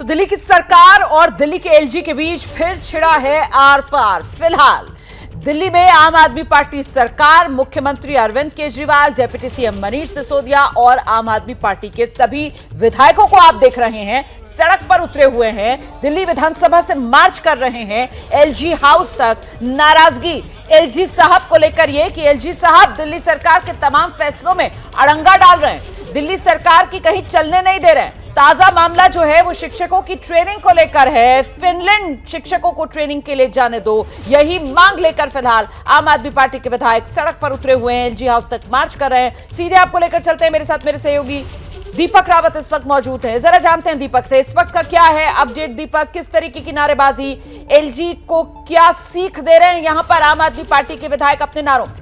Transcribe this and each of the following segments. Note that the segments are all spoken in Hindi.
तो दिल्ली की सरकार और दिल्ली के एलजी के बीच फिर छिड़ा है आर पार। फिलहाल दिल्ली में आम आदमी पार्टी सरकार, मुख्यमंत्री अरविंद केजरीवाल, डिप्टी सीएम मनीष सिसोदिया और आम आदमी पार्टी के सभी विधायकों को आप देख रहे हैं सड़क पर उतरे हुए हैं। दिल्ली विधानसभा से मार्च कर रहे हैं एलजी हाउस तक। नाराजगी एलजी साहब को लेकर यह कि एलजी साहब दिल्ली सरकार के तमाम फैसलों में अड़ंगा डाल रहे हैं, दिल्ली सरकार की कहीं चलने नहीं दे रहे हैं। ताजा मामला जो है वो शिक्षकों की ट्रेनिंग को लेकर है। फिनलैंड शिक्षकों को ट्रेनिंग के लिए जाने दो, यही मांग लेकर फिलहाल आम आदमी पार्टी के विधायक सड़क पर उतरे हुए हैं, एलजी हाउस तक मार्च कर रहे हैं। सीधे आपको लेकर चलते हैं, मेरे साथ मेरे सहयोगी दीपक रावत इस वक्त मौजूद हैं। जरा जानते हैं दीपक से इस वक्त का क्या है अपडेट। दीपक, किस तरीके की नारेबाजी, एलजी को क्या सीख दे रहे हैं यहां पर आम आदमी पार्टी के विधायक अपने नारों में?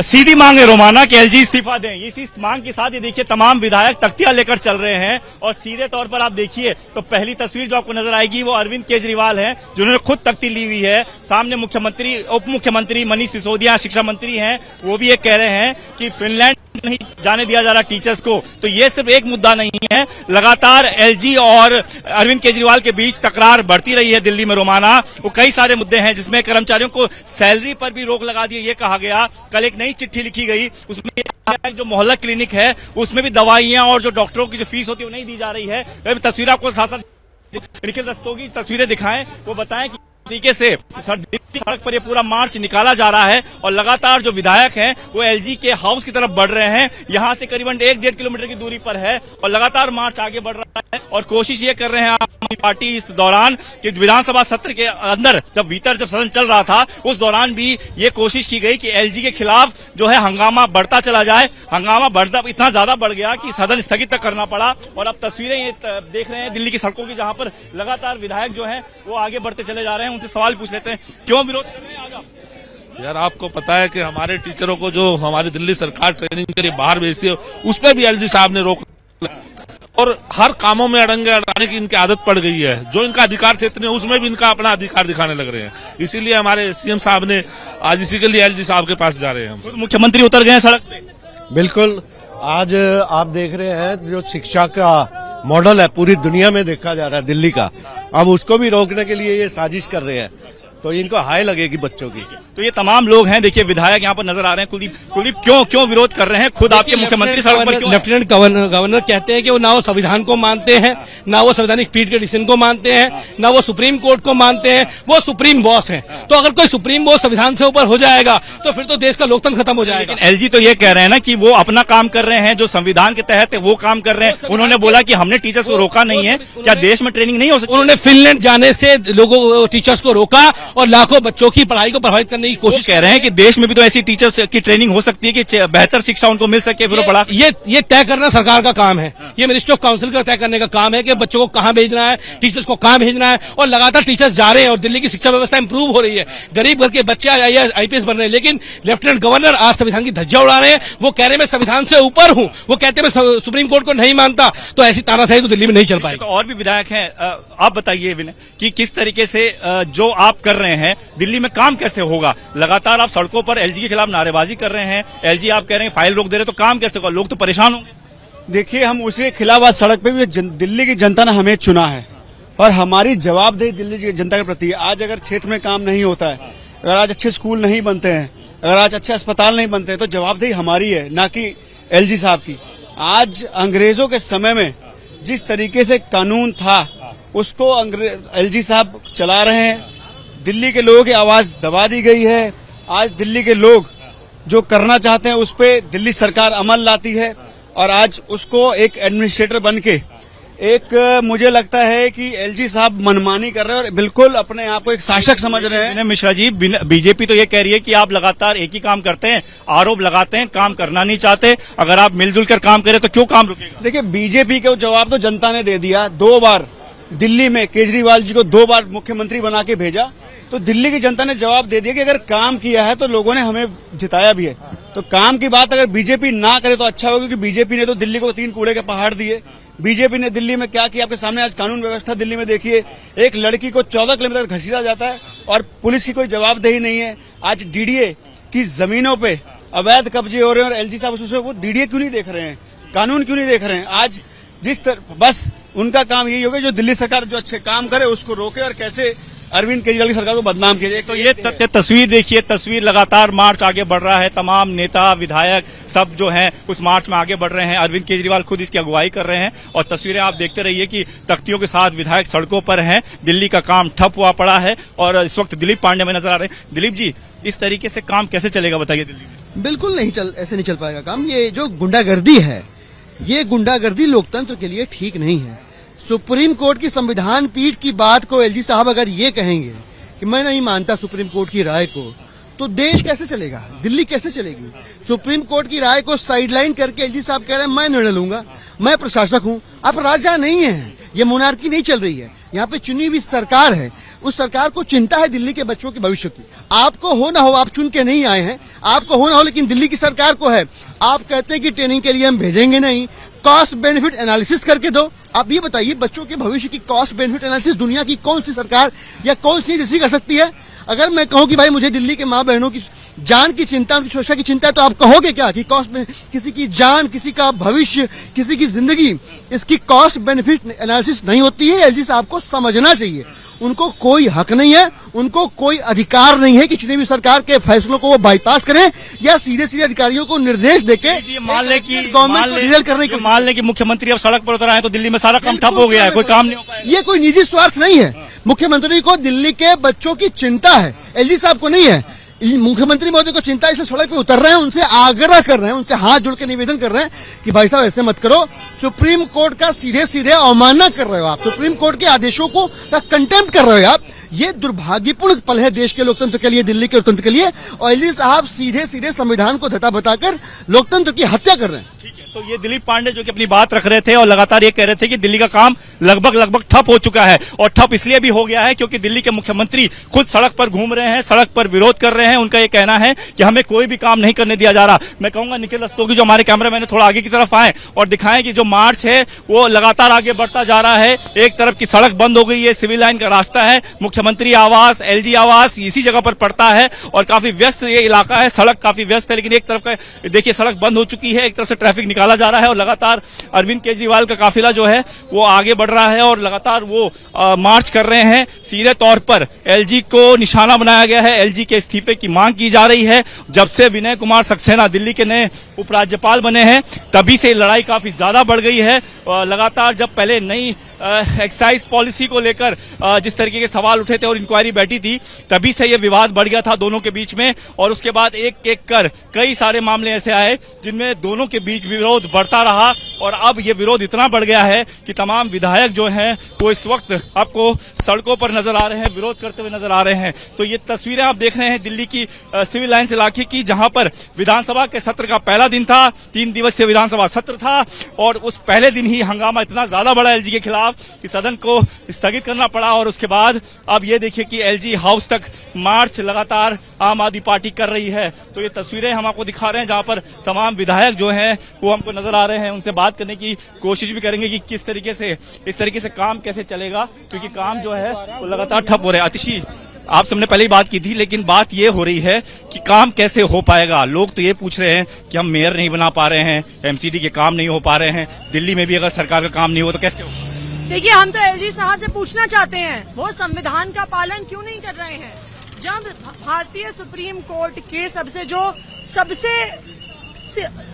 सीधी मांग है रोमाना कि एलजी इस्तीफा दें। इसी मांग के साथ ये देखिए तमाम विधायक तख्तियां लेकर चल रहे हैं और सीधे तौर पर आप देखिए तो पहली तस्वीर जो आपको नजर आएगी वो अरविंद केजरीवाल हैं, जिन्होंने खुद तख्ती ली हुई है। सामने मुख्यमंत्री, उप मुख्यमंत्री मनीष सिसोदिया, शिक्षा मंत्री हैं, वो भी ये कह रहे हैं कि फिनलैंड नहीं जाने दिया जा रहा टीचर्स को। तो ये सिर्फ एक मुद्दा नहीं है, लगातार एलजी और अरविंद केजरीवाल के बीच तकरार बढ़ती रही है दिल्ली में रोमाना। वो कई सारे मुद्दे हैं जिसमें कर्मचारियों को सैलरी पर भी रोक लगा दी, ये कहा गया। कल एक नई चिट्ठी लिखी गई, उसमें जो मोहल्ला क्लिनिक है उसमें भी दवाइयां और जो डॉक्टरों की जो फीस होती है वो नहीं दी जा रही है। तस्वीर आपको साथ साथ निखिल रस्तों की तस्वीरें दिखाएं, वो बताएं कि तरीके से सड़क पर ये पूरा मार्च निकाला जा रहा है और लगातार जो विधायक हैं वो एलजी के हाउस की तरफ बढ़ रहे हैं। यहां से करीबन 1-1.5 किलोमीटर की दूरी पर है और लगातार मार्च आगे बढ़ रहा है और कोशिश ये कर रहे हैं आम आदमी पार्टी इस दौरान कि विधानसभा सत्र के अंदर जब सदन चल रहा था उस दौरान भी ये कोशिश की गई कि एलजी के खिलाफ जो है हंगामा बढ़ता चला जाए। हंगामा बढ़ता इतना ज्यादा बढ़ गया कि सदन स्थगित तक करना पड़ा। और अब तस्वीरें ये देख रहे हैं दिल्ली की सड़कों की, जहां पर लगातार विधायक जो है वो आगे बढ़ते चले जा रहे हैं। उनसे सवाल पूछ लेते हैं, क्यों विरोध कर रहे हैं आज आप? यार, आपको पता है कि हमारे टीचरों को जो हमारी दिल्ली सरकार ट्रेनिंग के लिए बाहर भेजती है उसमें भी एलजी साहब ने रोक और हर कामों में अड़ंगे अड़ाने की इनकी आदत पड़ गई है। जो इनका अधिकार क्षेत्र है उसमें भी इनका अपना अधिकार दिखाने लग रहे हैं। इसीलिए हमारे सीएम साहब ने आज इसी के लिए एलजी साहब के पास जा रहे हैं। मुख्यमंत्री उतर गए हैं सड़क पे। बिल्कुल, आज आप देख रहे हैं जो शिक्षा का मॉडल है पूरी दुनिया में देखा जा रहा है दिल्ली का, अब उसको भी रोकने के लिए ये साजिश कर रहे हैं, तो इनको हाय लगेगी बच्चों की। तो ये तमाम लोग हैं, देखिए विधायक यहाँ पर नजर आ रहे हैं। कुलदीप क्यों विरोध कर रहे हैं? खुद आपके मुख्यमंत्री सड़क पर क्यों? लेफ्टिनेंट गवर्नर कहते हैं कि वो ना वो संविधान को मानते हैं, ना वो संवैधानिक पीठ के डिसीजन को मानते हैं, ना वो सुप्रीम कोर्ट को मानते हैं। वो सुप्रीम बॉस हैं। तो अगर कोई सुप्रीम बॉस संविधान से ऊपर हो जाएगा तो फिर तो देश का लोकतंत्र खत्म हो जाएगा। लेकिन एलजी तो ये कह रहे हैं ना कि वो अपना काम कर रहे हैं, जो संविधान के तहत है वो काम कर रहे हैं। उन्होंने बोला कि हमने टीचर्स को रोका नहीं है। क्या देश में ट्रेनिंग नहीं हो सकती? उन्होंने फिनलैंड जाने से लोगों टीचर्स को रोका और लाखों बच्चों की पढ़ाई को प्रभावित करने की कोशिश कह रहे हैं कि देश में भी तो ऐसी टीचर्स की ट्रेनिंग हो सकती है कि बेहतर शिक्षा उनको मिल सके, फिर वो पढ़ा। ये तय करना सरकार का काम है। ये मिनिस्ट्री ऑफ काउंसिल का तय करने का काम है कि बच्चों को कहां भेजना है, टीचर्स को कहां भेजना है। और लगातार टीचर्स जा रहे हैं और दिल्ली की शिक्षा व्यवस्था इंप्रूव हो रही है। गरीब घर के बच्चे आईपीएस बन रहे हैं। लेकिन लेफ्टिनेंट गवर्नर आज संविधान की धज्जियां उड़ा रहे हैं। वो कह रहे हैं मैं संविधान से ऊपर हूं, वो कहते हैं मैं सुप्रीम कोर्ट को नहीं मानता। तो ऐसी तानाशाही तो दिल्ली में नहीं चल पाएगी। तो और भी विधायक हैं, आप बताइए विनय कि किस तरीके से जो आप कर रहे हैं दिल्ली में काम कैसे होगा? लगातार आप सड़कों पर एलजी के खिलाफ नारेबाजी कर रहे हैं, एलजी आप कह रहे हैं फाइल रोक दे रहे, तो काम कैसे होगा? लोग तो परेशान होंगे। देखिए, हम उसके खिलाफ आज सड़क पे भी दिल्ली की जनता ने हमें चुना है और हमारी जवाबदेही दिल्ली की जनता के प्रति। आज अगर क्षेत्र में काम नहीं होता है, अगर आज अच्छे स्कूल नहीं बनते हैं, अगर आज अच्छे अस्पताल नहीं बनते हैं, तो जवाबदेही हमारी है, ना कि एलजी साहब की। आज अंग्रेजों के समय में जिस तरीके से कानून था उसको एलजी साहब चला रहे हैं। दिल्ली के लोगों की आवाज दबा दी गई है। आज दिल्ली के लोग जो करना चाहते हैं उस पे दिल्ली सरकार अमल लाती है और आज उसको एक एडमिनिस्ट्रेटर बन के मुझे लगता है कि एलजी साहब मनमानी कर रहे हैं और बिल्कुल अपने आप को एक शासक समझ रहे हैं। मिश्रा जी, बीजेपी तो ये कह रही है कि आप लगातार एक ही काम करते हैं, आरोप लगाते हैं, काम करना नहीं चाहते। अगर आप मिलजुल कर काम करें तो क्यों काम रुकेगा? देखिए, बीजेपी को जवाब तो जनता ने दे दिया। 2 बार दिल्ली में केजरीवाल जी को 2 बार मुख्यमंत्री बना के भेजा, तो दिल्ली की जनता ने जवाब दे दिया कि अगर काम किया है तो लोगों ने हमें जिताया भी है। तो काम की बात अगर बीजेपी ना करे तो अच्छा होगा, क्योंकि बीजेपी ने तो दिल्ली को 3 कूड़े के पहाड़ दिए। बीजेपी ने दिल्ली में क्या किया, आपके सामने आज कानून व्यवस्था दिल्ली में देखिए। एक लड़की को 14 किलोमीटर घसीटा जाता है और पुलिस की कोई जवाबदेही नहीं है। आज डीडीए की जमीनों पे अवैध कब्जे हो रहे हैं और एलजी साहब उसमें वो डीडीए क्यों नहीं देख रहे हैं? कानून क्यों नहीं देख रहे हैं? आज बस उनका काम यही होगा, जो दिल्ली सरकार जो अच्छे काम करे उसको रोके और कैसे अरविंद केजरीवाल की सरकार को बदनाम किया जाए। तो ये तस्वीर देखिए, तस्वीर लगातार मार्च आगे बढ़ रहा है, तमाम नेता विधायक सब जो हैं उस मार्च में आगे बढ़ रहे हैं। अरविंद केजरीवाल खुद इसकी अगुवाई कर रहे हैं और तस्वीरें आप देखते रहिए कि तख्तियों के साथ विधायक सड़कों पर हैं। दिल्ली का काम ठप हुआ पड़ा है और इस वक्त दिलीप पांडे में नजर आ रहे हैं। दिलीप जी, इस तरीके से काम कैसे चलेगा बताइए दिल्ली में? बिल्कुल नहीं ऐसे नहीं चल पाएगा काम। ये जो गुंडागर्दी है, ये गुंडागर्दी लोकतंत्र के लिए ठीक नहीं है। सुप्रीम कोर्ट की संविधान पीठ की बात को एलजी साहब अगर ये कहेंगे कि मैं नहीं मानता सुप्रीम कोर्ट की राय को, तो देश कैसे चलेगा, दिल्ली कैसे चलेगी? सुप्रीम कोर्ट की राय को साइडलाइन करके एलजी साहब कह रहे हैं मैं निर्णय लूंगा, मैं प्रशासक हूं। आप राजा नहीं है, ये मोनार्की नहीं चल रही है, यहाँ पे चुनी हुई सरकार है। उस सरकार को चिंता है दिल्ली के बच्चों के भविष्य की। आपको हो ना हो, आप चुन के नहीं आए हैं, आपको हो ना हो, लेकिन दिल्ली की सरकार को है। आप कहते हैं कि ट्रेनिंग के लिए हम भेजेंगे नहीं, कॉस्ट बेनिफिट एनालिसिस करके दो। आप ये बताइए, बच्चों के भविष्य की कॉस्ट बेनिफिट एनालिसिस दुनिया की कौन सी सरकार या कौन सी एजेंसी कर सकती है? अगर मैं कहूं कि भाई मुझे दिल्ली के माँ बहनों की जान की चिंता, उनकी सुरक्षा की चिंता है, तो आप कहोगे क्या कि कॉस्ट में किसी की जान, किसी का भविष्य, किसी की जिंदगी, इसकी कॉस्ट बेनिफिट एनालिसिस नहीं होती है? एलजी साहब को समझना चाहिए, उनको कोई हक नहीं है, उनको कोई अधिकार नहीं है कि चुनी हुई सरकार के फैसलों को वो बाईपास करें या सीधे सीधे अधिकारियों को निर्देश देके मान ले कि गवर्नमेंट को डील करने की। मान ले कि मुख्यमंत्री अब सड़क पर उतर आए तो दिल्ली में सारा काम ठप हो गया है, कोई काम नहीं हो पाएगा। ये कोई निजी स्वार्थ नहीं है। मुख्यमंत्री को दिल्ली के बच्चों की चिंता है, एलजी साहब को नहीं है। मुख्यमंत्री महोदय को चिंता, इसे सड़क पे उतर रहे हैं, उनसे आग्रह कर रहे हैं, उनसे हाथ जोड़ के निवेदन कर रहे हैं कि भाई साहब ऐसे मत करो। सुप्रीम कोर्ट का सीधे सीधे अवमानना कर रहे हो आप, सुप्रीम कोर्ट के आदेशों को का कंटेम्प्ट कर रहे हो आप। ये दुर्भाग्यपूर्ण पल है देश के लोकतंत्र के लिए, दिल्ली के लोकतंत्र के लिए। और एलजी साहब सीधे सीधे संविधान को धता बताकर लोकतंत्र की हत्या कर रहे हैं। तो ये दिलीप पांडे जो कि अपनी बात रख रहे थे और लगातार ये कह रहे थे कि दिल्ली का काम लगभग ठप हो चुका है, और ठप इसलिए भी हो गया है क्योंकि दिल्ली के मुख्यमंत्री खुद सड़क पर घूम रहे हैं, सड़क पर विरोध कर रहे हैं। उनका ये कहना है कि हमें कोई भी काम नहीं करने दिया जा रहा। मैं कहूंगा निखिल रस्तोगी जो हमारे कैमरामैन है थोड़ा आगे की तरफ आए और दिखाएं कि जो मार्च है वो लगातार आगे बढ़ता जा रहा है। एक तरफ की सड़क बंद हो गई है, सिविल लाइन का रास्ता है, मुख्यमंत्री आवास, एलजी आवास इसी जगह पर पड़ता है और काफी व्यस्त ये इलाका है, सड़क काफी व्यस्त है। लेकिन एक तरफ का देखिए सड़क बंद हो चुकी है, एक तरफ से ट्रैफिक निकाला जा रहा है और लगातार अरविंद केजरीवाल का काफिला जो है वो आगे बढ़ रहा है और लगातार वो मार्च कर रहे हैं। सीधे तौर पर एलजी को निशाना बनाया गया है, एलजी के इस्तीफे की मांग की जा रही है। जब से विनय कुमार सक्सेना दिल्ली के नए उपराज्यपाल बने हैं तभी से लड़ाई काफी ज्यादा बढ़ गई है। लगातार जब पहले नई एक्साइज पॉलिसी को लेकर जिस तरीके के सवाल उठे थे और इंक्वायरी बैठी थी तभी से ये विवाद बढ़ गया था दोनों के बीच में, और उसके बाद एक एक कर कई सारे मामले ऐसे आए जिनमें दोनों के बीच विरोध बढ़ता रहा और अब ये विरोध इतना बढ़ गया है कि तमाम विधायक जो हैं वो इस वक्त आपको सड़कों पर नजर आ रहे हैं, विरोध करते हुए नजर आ रहे हैं। तो ये तस्वीरें आप देख रहे हैं दिल्ली की सिविल लाइन्स इलाके की, जहां पर विधानसभा के सत्र का पहला दिन था, 3 दिवसीय विधानसभा सत्र था और उस पहले दिन ही हंगामा इतना ज्यादा बढ़ा एलजी के खिलाफ कि सदन को स्थगित करना पड़ा। और उसके बाद अब ये देखिए कि एलजी हाउस तक मार्च लगातार आम आदमी पार्टी कर रही है। तो ये तस्वीरें हम आपको दिखा रहे हैं जहां पर तमाम विधायक जो हैं वो हमको नजर आ रहे हैं, उनसे बात करने की कोशिश भी करेंगे कि किस तरीके से इस तरीके से काम कैसे चलेगा, क्योंकि काम जो है वो लगातार ठप हो रहा है। आतिशी, आपसे हमने पहले ही बात की थी, लेकिन बात ये हो रही है कि काम कैसे हो पाएगा। लोग तो ये पूछ रहे हैं कि हम मेयर नहीं बना पा रहे हैं, एमसीडी के काम नहीं हो पा रहे हैं, दिल्ली में भी अगर सरकार का काम नहीं हो तो कैसे हो? देखिए, हम तो एलजी साहब से पूछना चाहते हैं वो संविधान का पालन क्यों नहीं कर रहे हैं। जब भारतीय सुप्रीम कोर्ट के सबसे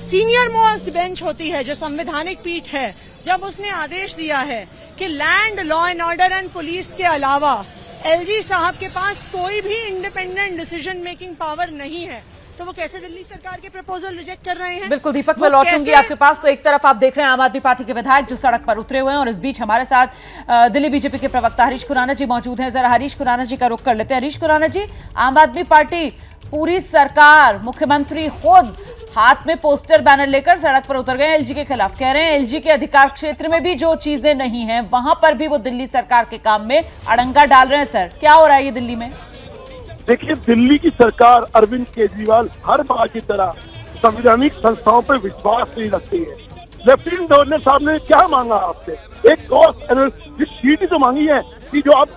सीनियर मोस्ट बेंच होती है, जो संवैधानिक पीठ है, जब उसने आदेश दिया है कि land, law and order and police के अलावा एलजी साहब के पास कोई भी इंडिपेंडेंट डिसीजन मेकिंग पावर नहीं है, तो वो कैसे दिल्ली सरकार के प्रपोजल रिजेक्ट कर रहे हैं? बिल्कुल दीपक, मैं लौटूंगी आपके पास। तो एक तरफ आप देख रहे हैं आम आदमी पार्टी के विधायक जो सड़क पर उतरे हुए हैं और इस बीच हमारे साथ दिल्ली बीजेपी के प्रवक्ता हरीश खुराना जी मौजूद हैं। जरा हरीश खुराना जी का रुख कर लेते हैं। हरीश खुराना जी, आम आदमी पार्टी, पूरी सरकार, मुख्यमंत्री खुद हाथ में पोस्टर बैनर लेकर सड़क पर उतर गए एलजी के खिलाफ। कह रहे हैं एलजी के अधिकार क्षेत्र में भी जो चीजें नहीं है वहां पर भी वो दिल्ली सरकार के काम में अड़ंगा डाल रहे हैं। सर, क्या हो रहा है ये दिल्ली में? देखिए, दिल्ली की सरकार, अरविंद केजरीवाल हर बार की तरह संवैधानिक संस्थाओं पर विश्वास नहीं रखती है। लेफ्टिनेंट गवर्नर साहब ने क्या मांगा आपसे? एक कॉस्ट एनालिसिस शीट जो मांगी है कि जो आप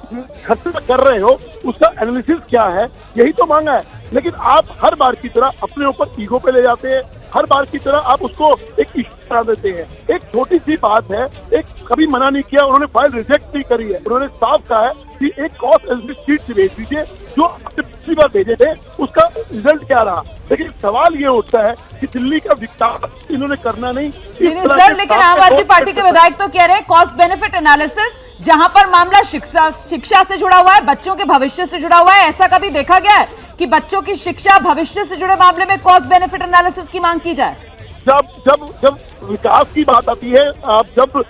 खर्च कर रहे हो उसका एनालिसिस क्या है, यही तो मांगा है। लेकिन आप हर बार की तरह अपने ऊपर ईगो पे ले जाते हैं, हर बार की तरह आप उसको एक इश्यू बना देते हैं। एक छोटी सी बात है, एक कभी मना नहीं किया, उन्होंने फाइल रिजेक्ट नहीं करी है, उन्होंने साफ कहा है कि एक कॉस्ट एनालिसिस शीट भेज दीजिए, जो आपने पिछली बार भेजे थे उसका रिजल्ट क्या रहा। लेकिन सवाल ये उठता है कि दिल्ली का विकास इन्होंने करना नहीं सर, लेकिन आम आदमी पार्टी के विधायक तो कह रहे हैं कॉस्ट बेनिफिट एनालिसिस, जहां पर मामला शिक्षा से जुड़ा हुआ है, बच्चों के भविष्य से जुड़ा हुआ है। ऐसा कभी देखा गया है कि बच्चों की शिक्षा भविष्य से जुड़े मामले में कॉस्ट बेनिफिट एनालिसिस की मांग की जाए? जब विकास की बात आती है, आप जब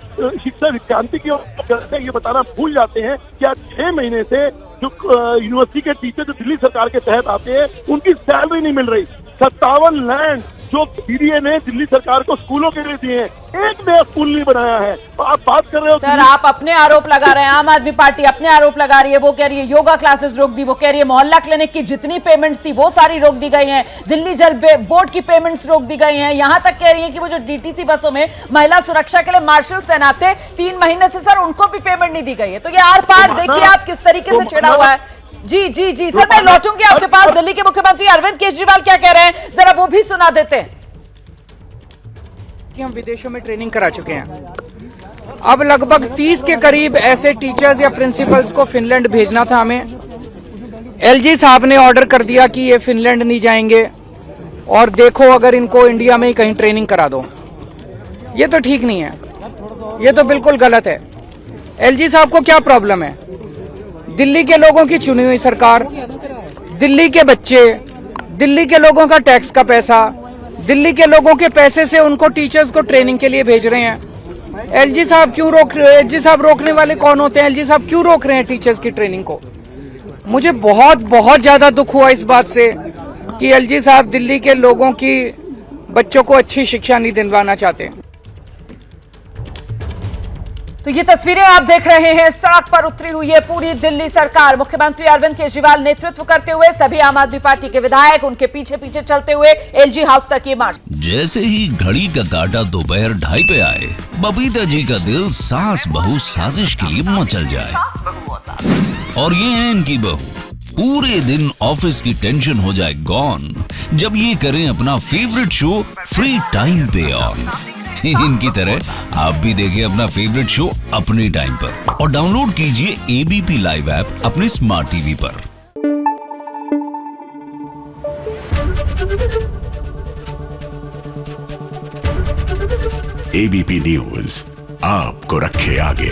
शिक्षा विक्रांति की ओर करते हैं, ये बताना भूल जाते हैं कि आज 6 महीने से जो यूनिवर्सिटी के टीचर जो दिल्ली सरकार के तहत आते हैं, उनकी सैलरी नहीं मिल रही। 57 लैंड जो डीडीए ने दिल्ली सरकार को स्कूलों के लिए दिए हैं, एक नया स्कूल नहीं बनाया है। तो आप बात कर रहे हो सर, आप अपने आरोप लगा रहे हैं, आम आदमी पार्टी अपने आरोप लगा रही है। वो कह रही है योगा क्लासेस रोक दी, वो कह रही है मोहल्ला क्लिनिक की जितनी पेमेंट्स थी वो सारी रोक दी गई हैं, दिल्ली जल बोर्ड की पेमेंट्स रोक दी गई हैं। यहां तक कह रही है कि वो जो डीटीसी बसों में महिला सुरक्षा के लिए मार्शल तैनात थे, 3 महीने से सर उनको भी पेमेंट नहीं दी गई है। तो ये आर पार देखिए आप किस तरीके से छिड़ा हुआ है। जी सर, मैं लौटूंगी आपके पास। दिल्ली के मुख्यमंत्री अरविंद केजरीवाल क्या कह रहे हैं, जरा वो भी सुना देते हैं। कि हम विदेशों में ट्रेनिंग करा चुके हैं। अब लगभग 30 के करीब ऐसे टीचर्स या प्रिंसिपल्स को फिनलैंड भेजना था हमें। एलजी साहब ने ऑर्डर कर दिया कि ये फिनलैंड नहीं जाएंगे और देखो अगर इनको इंडिया में ही कहीं ट्रेनिंग करा दो। ये तो ठीक नहीं है, ये तो बिल्कुल गलत है। एलजी साहब को क्या प्रॉब्लम है? दिल्ली के लोगों की चुनी हुई सरकार, दिल्ली के बच्चे, दिल्ली के लोगों का टैक्स का पैसा, दिल्ली के लोगों के पैसे से उनको टीचर्स को ट्रेनिंग के लिए भेज रहे हैं। एलजी साहब क्यों रोक रहे हैं? एलजी साहब रोकने वाले कौन होते हैं? एलजी साहब क्यों रोक रहे हैं टीचर्स की ट्रेनिंग को? मुझे बहुत ज्यादा दुख हुआ इस बात से कि एलजी साहब दिल्ली के लोगों की बच्चों को अच्छी शिक्षा नहीं दिलवाना चाहते। तो ये तस्वीरें आप देख रहे हैं, सड़क पर उतरी हुई है पूरी दिल्ली सरकार। मुख्यमंत्री अरविंद केजरीवाल नेतृत्व करते हुए सभी आम आदमी पार्टी के विधायक उनके पीछे पीछे चलते हुए एलजी हाउस तक ये मार्च। जैसे ही घड़ी का काटा दोपहर 2:30 पे आए, बबीता जी का दिल सास बहू साजिश के लिए मचल जाए। और ये है इनकी बहू, पूरे दिन ऑफिस की टेंशन हो जाए गॉन जब ये करें अपना फेवरेट शो फ्री टाइम पे ऑन। इनकी तरह आप भी देखिए अपना फेवरेट शो अपने टाइम पर और डाउनलोड कीजिए एबीपी लाइव ऐप अपने स्मार्ट टीवी पर। एबीपी न्यूज आपको रखे आगे।